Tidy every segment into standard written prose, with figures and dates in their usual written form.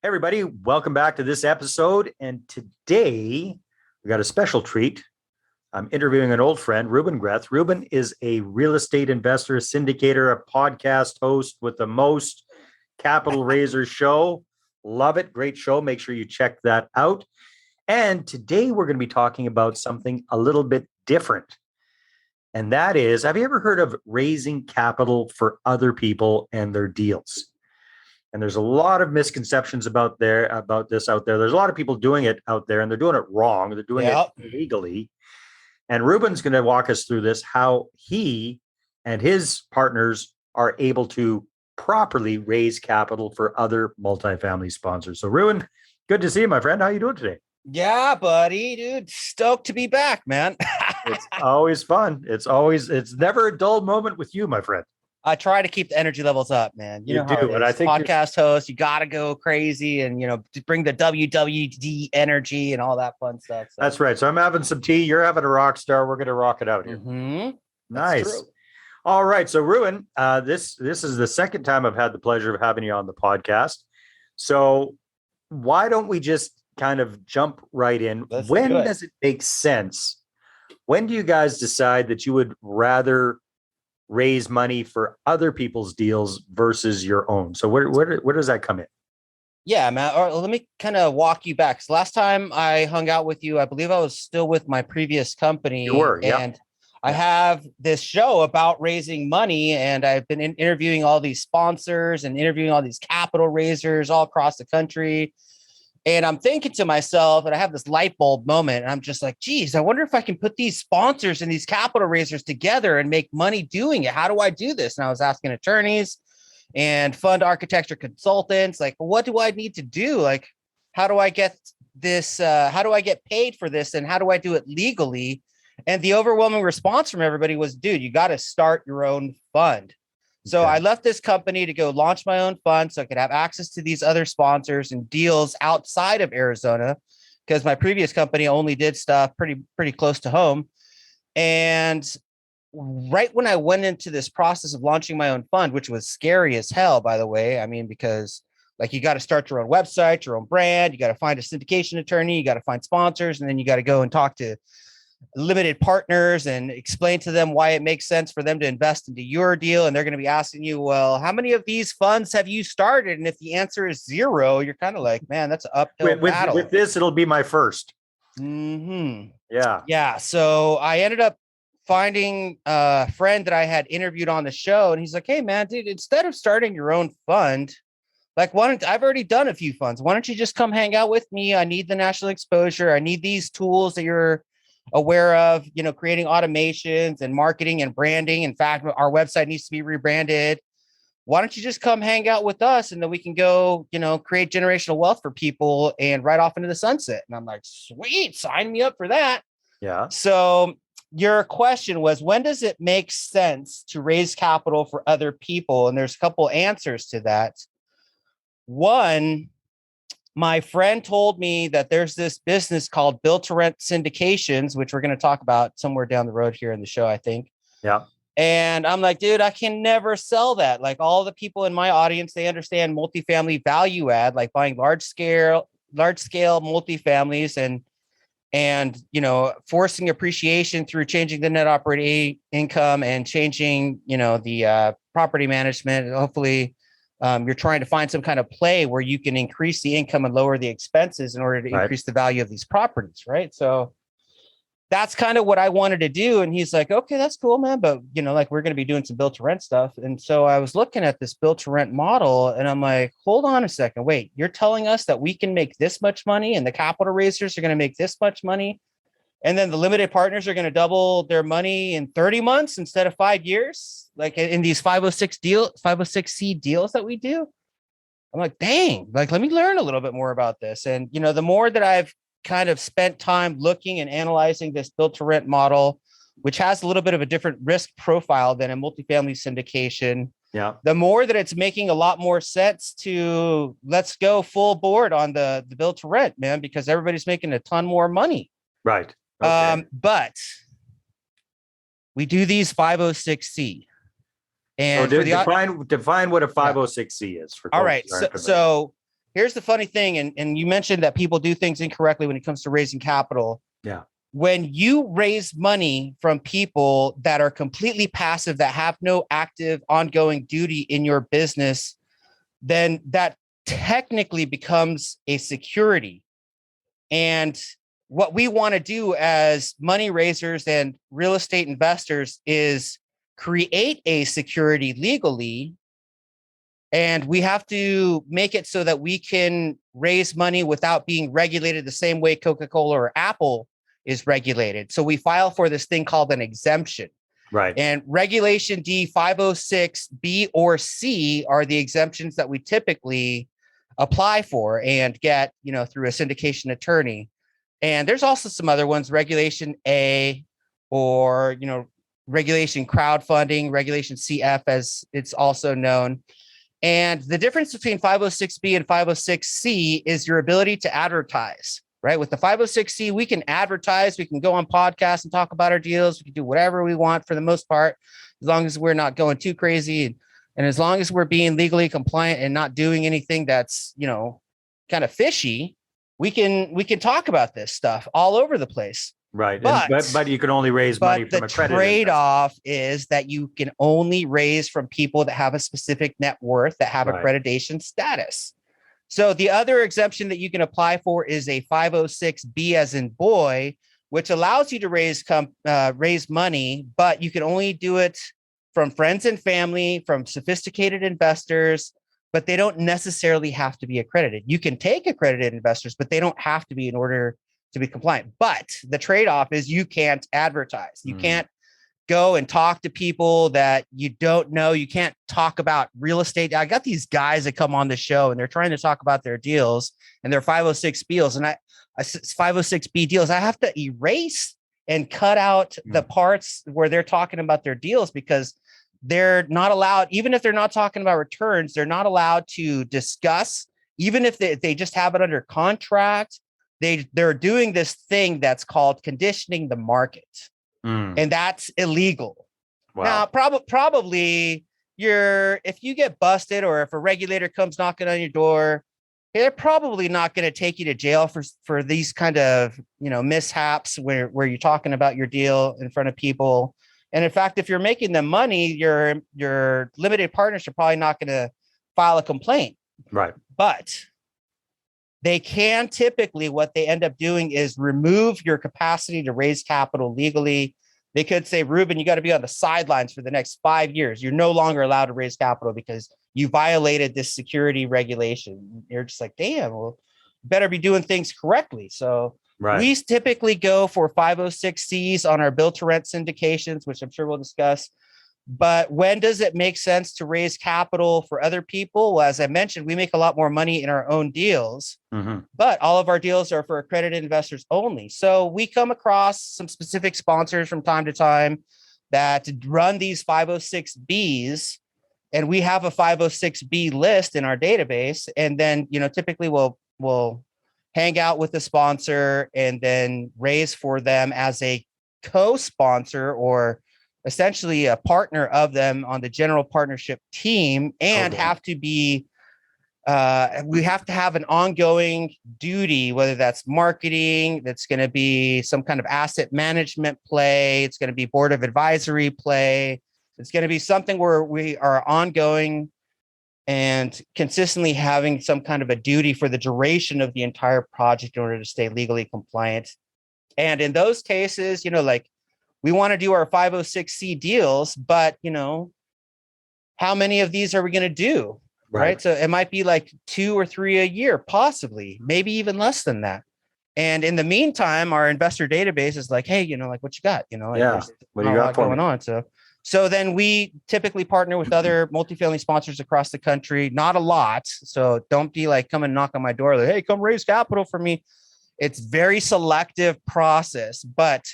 Hey everybody, welcome back to this episode. And today we got a special treat. I'm interviewing an old friend, Ruben Greth. Ruben is a real estate investor, a syndicator, a podcast host with the most capital raiser show. Love it. Great show. Make sure you check that out. And today we're going to be talking about something a little bit different. And that is, have you ever heard of raising capital for other people and their deals? And there's a lot of misconceptions about this out there. There's a lot of people doing it out there, and they're doing it wrong. They're doing it illegally. And Ruben's going to walk us through this, how he and his partners are able to properly raise capital for other multifamily sponsors. So, Ruben, good to see you, my friend. How are you doing today? Yeah, buddy, dude. Stoked to be back, man. It's always fun. It's never a dull moment with you, my friend. I try to keep the energy levels up, man. You know how do, and I think podcast host, you got to go crazy and, bring the WWD energy and all that fun stuff. So. That's right. So I'm having some tea. You're having a rock star. We're going to rock it out here. Mm-hmm. Nice. All right. So Ruben, this is the second time I've had the pleasure of having you on the podcast. So why don't we just kind of jump right in? When does it make sense? When do you guys decide that you would rather raise money for other people's deals versus your own? So where does that come in? Yeah, man. Or let me kind of walk you back. So last time I hung out with you, I believe I was still with my previous company. You were, yeah. And I have this show about raising money, and I've been interviewing all these sponsors and interviewing all these capital raisers all across the country. And I'm thinking to myself, and I have this light bulb moment, and I'm just like, geez, I wonder if I can put these sponsors and these capital raisers together and make money doing it. How do I do this? And I was asking attorneys and fund architecture consultants, like, well, what do I need to do? Like, how do I get this? How do I get paid for this? And how do I do it legally? And the overwhelming response from everybody was, dude, you got to start your own fund. So I left this company to go launch my own fund so I could have access to these other sponsors and deals outside of Arizona, because my previous company only did stuff pretty close to home. And right when I went into this process of launching my own fund, which was scary as hell, by the way, I mean, because like you got to start your own website, your own brand, you got to find a syndication attorney, you got to find sponsors, and then you got to go and talk to limited partners and explain to them why it makes sense for them to invest into your deal. And they're going to be asking you, well, how many of these funds have you started? And if the answer is 0, you're kind of like, man, that's an uphill battle. With this, it'll be my first. Mm-hmm. Yeah. So I ended up finding a friend that I had interviewed on the show. And he's like, hey, man, dude, instead of starting your own fund, like, I've already done a few funds. Why don't you just come hang out with me? I need the national exposure. I need these tools that you're aware of, creating automations and marketing and branding. In fact, our website needs to be rebranded. Why don't you just come hang out with us, and then we can go, create generational wealth for people and ride off into the sunset? And I'm like, sweet, sign me up for that. Yeah. So your question was, when does it make sense to raise capital for other people? And there's a couple answers to that. One, my friend told me that there's this business called build-to-rent syndications, which we're going to talk about somewhere down the road here in the show, I think. Yeah. And I'm like, dude, I can never sell that. Like, all the people in my audience, they understand multifamily value add, like buying large scale multifamilies and forcing appreciation through changing the net operating income and changing, the property management. And hopefully, you're trying to find some kind of play where you can increase the income and lower the expenses in order to increase the value of these properties, right? So that's kind of what I wanted to do. And he's like, okay, that's cool, man. But, we're going to be doing some build to rent stuff. And so I was looking at this build to rent model, and I'm like, hold on a second. Wait, you're telling us that we can make this much money and the capital raisers are going to make this much money, and then the limited partners are going to double their money in 30 months instead of 5 years, like in these 506C deals that we do? I'm like, dang, like, let me learn a little bit more about this. And, the more that I've kind of spent time looking and analyzing this build to rent model, which has a little bit of a different risk profile than a multifamily syndication, the more that it's making a lot more sense to let's go full board on the build to rent, man, because everybody's making a ton more money. Right. Okay. But we do these 506C. And so define what a 506C is. All right. So here's the funny thing, and you mentioned that people do things incorrectly when it comes to raising capital. Yeah. When you raise money from people that are completely passive, that have no active ongoing duty in your business, then that technically becomes a security. And what we want to do as money raisers and real estate investors is create a security legally. And we have to make it so that we can raise money without being regulated the same way Coca-Cola or Apple is regulated. So we file for this thing called an exemption. Right. And Regulation D 506 B or C are the exemptions that we typically apply for and get, through a syndication attorney. And there's also some other ones, Regulation A, or, Regulation crowdfunding, Regulation CF, as it's also known. And the difference between 506B and 506C is your ability to advertise, right? With the 506C, we can advertise, we can go on podcasts and talk about our deals. We can do whatever we want for the most part, as long as we're not going too crazy. And as long as we're being legally compliant and not doing anything that's, kind of fishy, we can talk about this stuff all over the place. Right. But you can only raise money from accredited. The trade-off is that you can only raise from people that have a specific net worth, that have accreditation status. So the other exemption that you can apply for is a 506B as in boy, which allows you to raise money, but you can only do it from friends and family, from sophisticated investors, but they don't necessarily have to be accredited. You can take accredited investors, but they don't have to be in order to be compliant. But the trade-off is you can't advertise. You can't go and talk to people that you don't know. You can't talk about real estate. I got these guys that come on the show and they're trying to talk about their deals and their 506 deals and 506B deals. I have to erase and cut out the parts where they're talking about their deals because they're not allowed, even if they're not talking about returns, they're not allowed to discuss, even if they just have it under contract. They're doing this thing that's called conditioning the market, and that's illegal. Wow. Now, probably if you get busted or if a regulator comes knocking on your door, they're probably not going to take you to jail for these kind of mishaps where you're talking about your deal in front of people. And in fact, if you're making them money, your limited partners are probably not going to file a complaint. Right. But they can typically, what they end up doing is remove your capacity to raise capital legally. They could say, Ruben, you got to be on the sidelines for the next 5 years. You're no longer allowed to raise capital because you violated this security regulation. You're just like, damn, well, you better be doing things correctly. So we typically go for 506Cs on our build to rent syndications, which I'm sure we'll discuss. But when does it make sense to raise capital for other people? Well, as I mentioned, we make a lot more money in our own deals, but all of our deals are for accredited investors only. So we come across some specific sponsors from time to time that run these 506Bs, and we have a 506B list in our database. And then, typically we'll hang out with the sponsor and then raise for them as a co-sponsor or essentially a partner of them on the general partnership team, and have to be, we have to have an ongoing duty, whether that's marketing, that's going to be some kind of asset management play. It's going to be board of advisory play. It's going to be something where we are ongoing and consistently having some kind of a duty for the duration of the entire project in order to stay legally compliant. And in those cases, we want to do our 506C deals, but how many of these are we going to do? Right. So it might be like 2 or 3 a year, possibly, maybe even less than that. And in the meantime, our investor database is like, hey, what you got? What do you got going on? So then we typically partner with other multifamily sponsors across the country, not a lot. So don't be like, come and knock on my door, like, hey, come raise capital for me. It's very selective process, but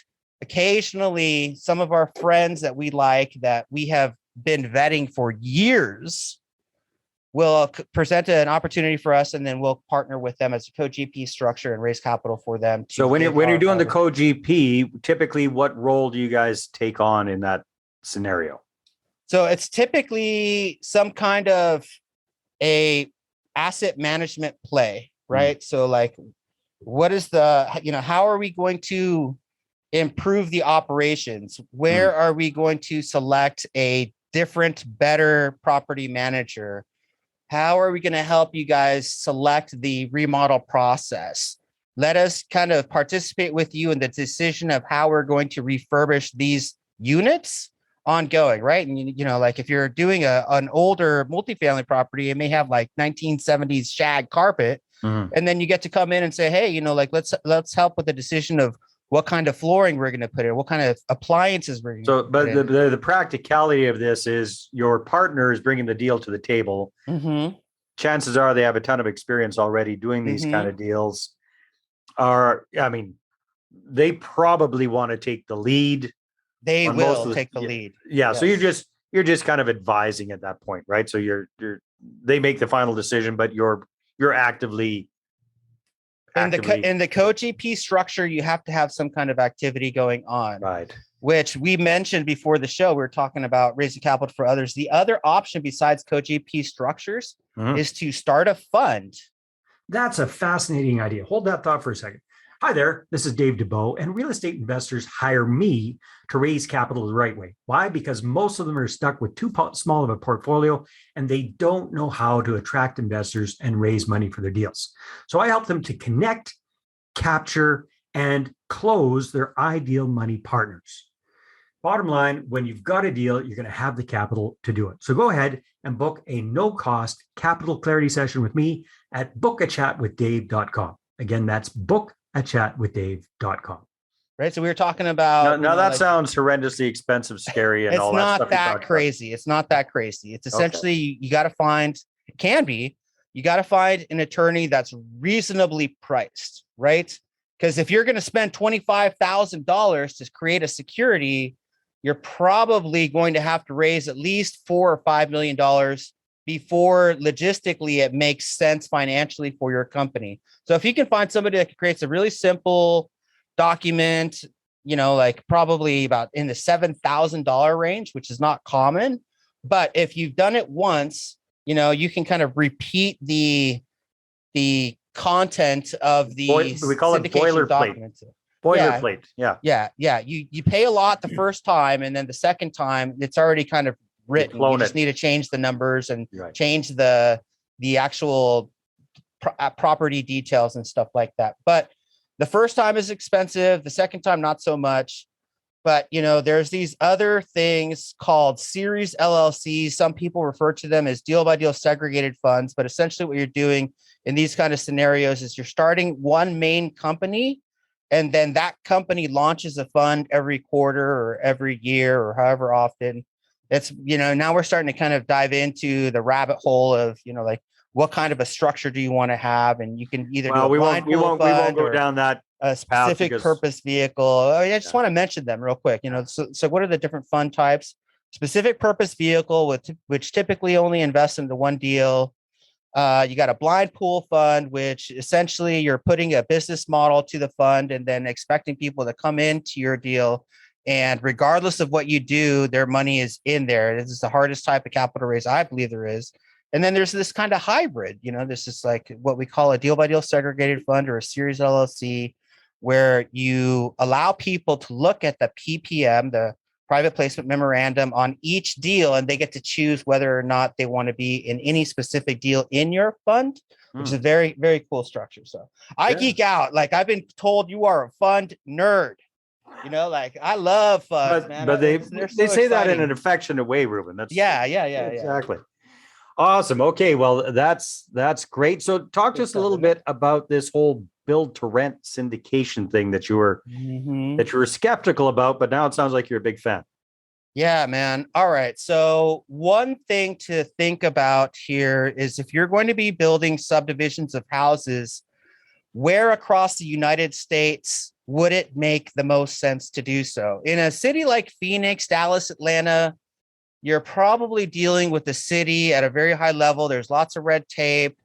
occasionally some of our friends that we like, that we have been vetting for years, will present an opportunity for us, and then we'll partner with them as a co-GP structure and raise capital for them. So when you're doing the co-GP, typically what role do you guys take on in that scenario? So it's typically some kind of a asset management play, right? So like, what is how are we going to improve the operations? Where are we going to select a different, better property manager? How are we going to help you guys select the remodel process? Let us kind of participate with you in the decision of how we're going to refurbish these units ongoing, right? And like if you're doing an older multifamily property, it may have like 1970s shag carpet, and then you get to come in and say, hey, like let's help with the decision of what kind of flooring we're going to put in, what kind of appliances we're going to put in. But the practicality of this is your partner is bringing the deal to the table. Chances are they have a ton of experience already doing these kind of deals. They probably want to take the lead. They will take the lead. Yeah. Yes. So you're just kind of advising at that point, right? So they make the final decision, but you're actively in the co-GP structure, you have to have some kind of activity going on, right? Which we mentioned before the show. We were talking about raising capital for others. The other option besides co-GP structures is to start a fund. That's a fascinating idea. Hold that thought for a second. Hi there, this is Dave Dubeau, and real estate investors hire me to raise capital the right way. Why? Because most of them are stuck with too small of a portfolio, and they don't know how to attract investors and raise money for their deals. So I help them to connect, capture, and close their ideal money partners. Bottom line, when you've got a deal, you're going to have the capital to do it. So go ahead and book a no-cost capital clarity session with me at bookachatwithdave.com. Again, that's bookachatwithdave.com. Right. So we were talking about. Now that sounds horrendously expensive, scary, and all that stuff. It's not that crazy. It's not that crazy. It's essentially you got to find. It can be. You got to find an attorney that's reasonably priced, right? Because if you're going to spend $25,000 to create a security, you're probably going to have to raise at least $4 or $5 million before logistically it makes sense financially for your company. So if you can find somebody that creates a really simple document, like probably about in the $7,000 range, which is not common, but if you've done it once, you can kind of repeat the content of the we call it boilerplate. Boilerplate. Yeah. You pay a lot the first time, and then the second time it's already kind of written. You just need to change the numbers and change the actual property details and stuff like that. But the first time is expensive. The second time, not so much. But, there's these other things called series LLCs. Some people refer to them as deal by deal segregated funds. But essentially what you're doing in these kind of scenarios is you're starting one main company, and then that company launches a fund every quarter or every year or however often. It's, now we're starting to kind of dive into the rabbit hole of, like, what kind of a structure do you want to have? And you can either we won't go down that a specific purpose vehicle. I just want to mention them real quick. So what are the different fund types? Specific purpose vehicle, which typically only invests into one deal. You got a blind pool fund, which essentially you're putting a business model to the fund and then expecting people to come into your deal. And regardless of what you do, their money is in there. This is the hardest type of capital raise I believe there is. And then there's this kind of hybrid, this is like what we call a deal by deal segregated fund or a series LLC, where you allow people to look at the PPM, the private placement memorandum, on each deal, and they get to choose whether or not they want to be in any specific deal in your fund, which is a very, very cool structure. So I geek out. Like, I've been told you are a fund nerd. Like, I love funds, man. But they say that in an affectionate way, Ruben. That's exactly. Awesome. Okay. Well, that's great. So talk to us a little bit about this whole build to rent syndication thing that you were skeptical about, but now it sounds like you're a big fan. Yeah, man. All right. So one thing to think about here is if you're going to be building subdivisions of houses, where across the United States would it make the most sense to do so? In a city like Phoenix, Dallas, Atlanta, you're probably dealing with the city at a very high level. There's lots of red tape.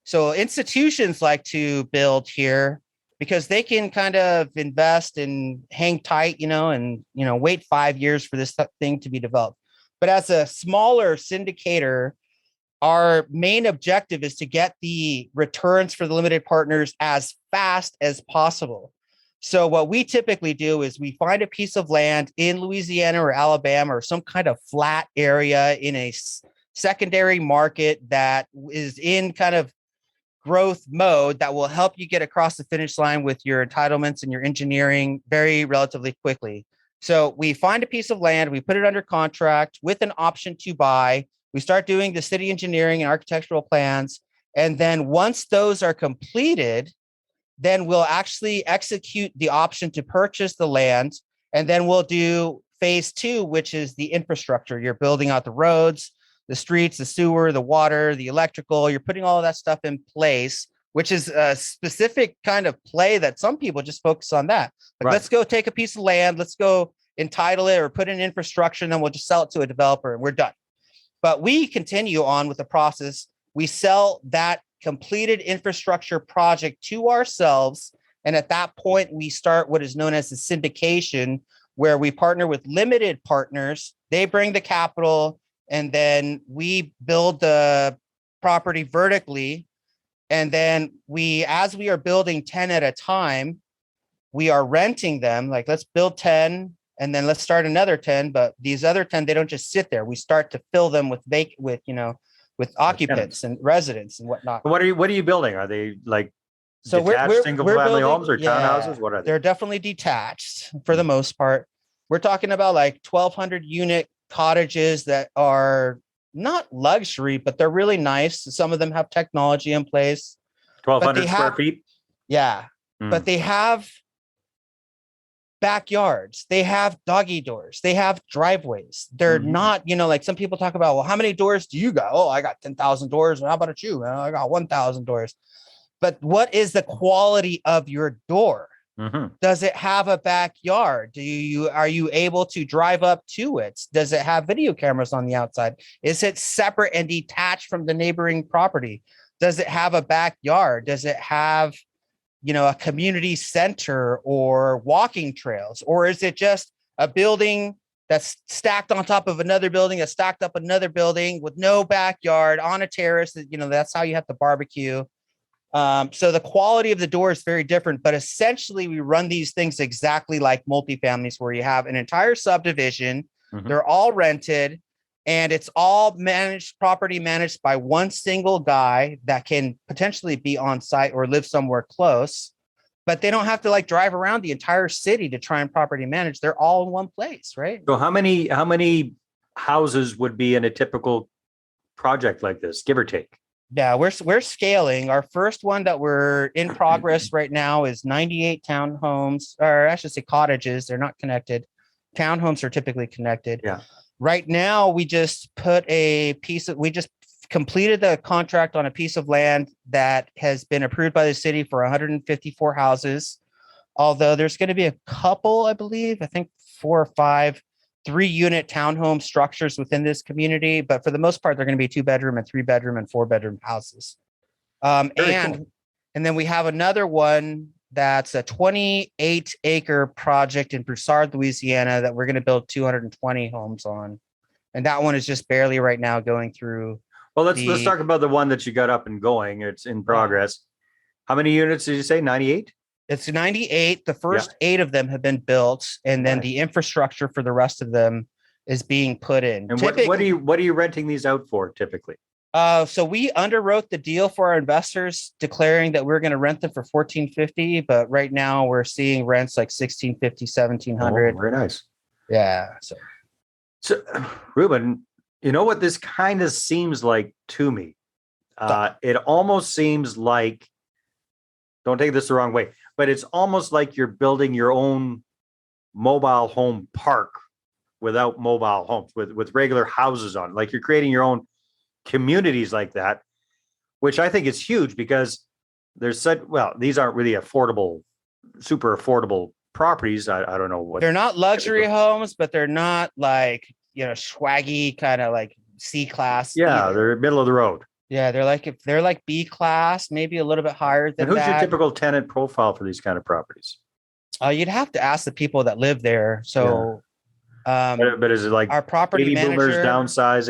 So institutions like to build here because they can kind of invest and hang tight, and, wait 5 years for this thing to be developed. But as a smaller syndicator, our main objective is to get the returns for the limited partners as fast as possible. So what we typically do is we find a piece of land in Louisiana or Alabama or some kind of flat area in a secondary market that is in kind of growth mode that will help you get across the finish line with your entitlements and your engineering very relatively quickly. So we find a piece of land, we put it under contract with an option to buy. We start doing the city engineering and architectural plans. And then once those are completed, then we'll actually execute the option to purchase the land. And then we'll do phase 2, which is the infrastructure. You're building out the roads, the streets, the sewer, the water, the electrical. You're putting all of that stuff in place, which is a specific kind of play that some people just focus on that. Like, let's go take a piece of land, let's go entitle it or put in infrastructure, and then we'll just sell it to a developer and we're done. But we continue on with the process. We sell that completed infrastructure project to ourselves. And at that point, we start what is known as the syndication, where we partner with limited partners. They bring the capital, and then we build the property vertically. And then as we are building 10 at a time, we are renting them. Like, let's build 10 and then let's start another 10. But these other 10, they don't just sit there. We start to fill them with occupants and residents and whatnot. What are you building? Are they like detached single family homes or townhouses? What are they? They're definitely detached for the most part. We're talking about like 1,200 unit cottages that are not luxury, but they're really nice. Some of them have technology in place. 1,200 square feet? Yeah. But they have backyards. They have doggy doors. They have driveways. They're not, like some people talk about, well, how many doors do you got? Oh, I got 10,000 doors. How about you? I got 1,000 doors. But what is the quality of your door? Does it have a backyard? Are you able to drive up to it? Does it have video cameras on the outside? Is it separate and detached from the neighboring property? Does it have a backyard? Does it have, a community center or walking trails? Or is it just a building that's stacked on top of another building, that's stacked up another building with no backyard on a terrace? That's how you have to barbecue. So the quality of the door is very different, but essentially we run these things exactly like multifamilies, where you have an entire subdivision, they're all rented, and it's all property managed by one single guy that can potentially be on site or live somewhere close, but they don't have to drive around the entire city to try and property manage. They're all in one place, right? So how many houses would be in a typical project like this, give or take? Yeah, we're scaling. Our first one that we're in progress right now is 98 townhomes, or I should say cottages. They're not connected. Townhomes are typically connected. Yeah. Right now, we just completed the contract on a piece of land that has been approved by the city for 154 houses. Although there's going to be a couple, I think 4 or 5 3-unit townhome structures within this community, but for the most part, they're going to be 2-bedroom and 3-bedroom and 4-bedroom houses. Cool. And then we have another one that's a 28-acre project in Broussard, Louisiana, that we're going to build 220 homes on. And that one is just barely right now going through. Well, let's talk about the one that you got up and going. It's in progress. How many units did you say? 98? It's 98. The first 8 of them have been built, and then the infrastructure for the rest of them is being put in. And what are you renting these out for typically? So we underwrote the deal for our investors, declaring that we're going to rent them for $1,450, but right now we're seeing rents like $1,650, $1,700. Oh, very nice. Yeah. So Ruben, you know what this kind of seems like to me? It almost seems like, don't take this the wrong way, but it's almost like you're building your own mobile home park without mobile homes, with regular houses on. Like, you're creating your own communities like that, which I think is huge, because there's these aren't really super affordable properties. I don't know what they're not luxury homes, but they're not like, swaggy kind of like C-class. Yeah, either. they're middle of the road. Yeah, they're like B class, maybe a little bit higher than that. And who's your typical tenant profile for these kind of properties? You'd have to ask the people that live there. So But is it like Our property baby boomers manager, downsizing?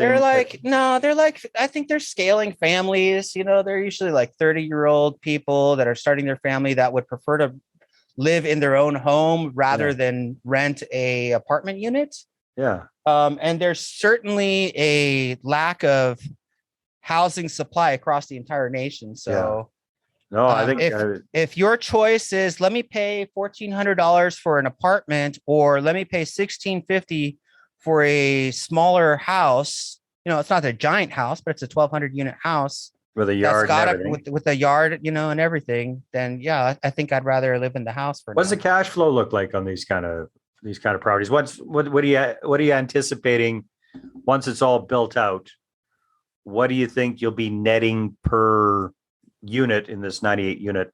they're like, I think they're scaling families. You know, they're usually like 30-year-old people that are starting their family that would prefer to live in their own home rather than rent a apartment unit. Yeah. And there's certainly a lack of housing supply across the entire nation. So No, I think if your choice is let me pay $1,400 for an apartment or let me pay $1,650 for a smaller house, you know, it's not a giant house, but it's a 1,200 unit house with a yard and everything. with a yard, you know, and everything, then yeah, I think I'd rather live in the house for What's now. the cash flow look like on these kind of properties? What are you anticipating once it's all built out? What do you think you'll be netting per unit in this 98 unit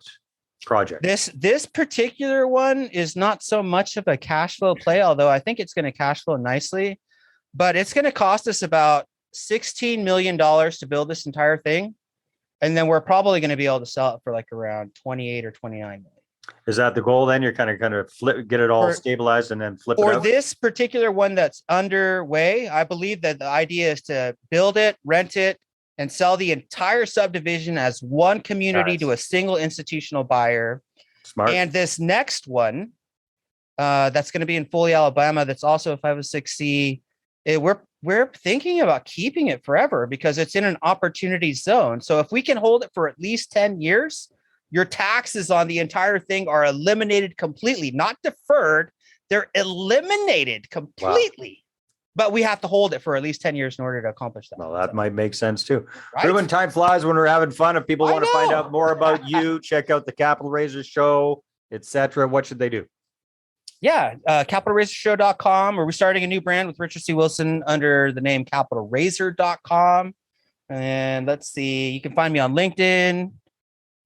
project? This particular one is not so much of a cash flow play, although I think it's going to cash flow nicely, but it's going to cost us about $16 million to build this entire thing. And then we're probably going to be able to sell it for like around 28 or 29 million. Is that the goal then? You're kind of get it all stabilized and then flip it out? For this particular one that's underway, I believe that the idea is to build it, rent it, and sell the entire subdivision as one community to a single institutional buyer. Smart. And this next one, that's going to be in Foley, Alabama, that's also a 506C. We're thinking about keeping it forever because it's in an opportunity zone. So if we can hold it for at least 10 years, your taxes on the entire thing are eliminated completely, not deferred. They're eliminated completely. Wow. But we have to hold it for at least 10 years in order to accomplish that. Well, that might make sense too. Right? Ruben, time flies when we're having fun. If people want to find out more about you, check out the Capital Raisers Show, etc. What should they do? Yeah, capitalraisershow.com. We're starting a new brand with Richard C. Wilson under the name capitalraiser.com. And let's see, you can find me on LinkedIn,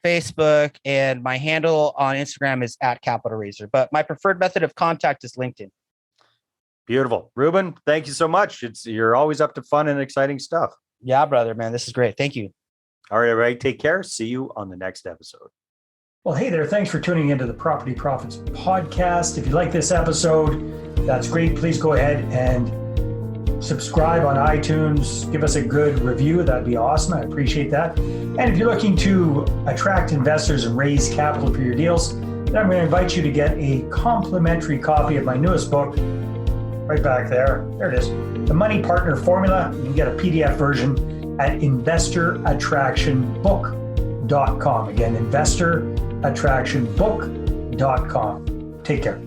Facebook, and my handle on Instagram is @capitalraiser. But my preferred method of contact is LinkedIn. Beautiful. Ruben, thank you so much. You're always up to fun and exciting stuff. Yeah, brother, man. This is great. Thank you. All right, everybody. Take care. See you on the next episode. Well, hey there. Thanks for tuning into the Property Profits Podcast. If you like this episode, that's great. Please go ahead and subscribe on iTunes. Give us a good review. That'd be awesome. I appreciate that. And if you're looking to attract investors and raise capital for your deals, then I'm going to invite you to get a complimentary copy of my newest book, right back there. There it is. The Money Partner Formula. You can get a PDF version at investorattractionbook.com. Again, investorattractionbook.com. Take care.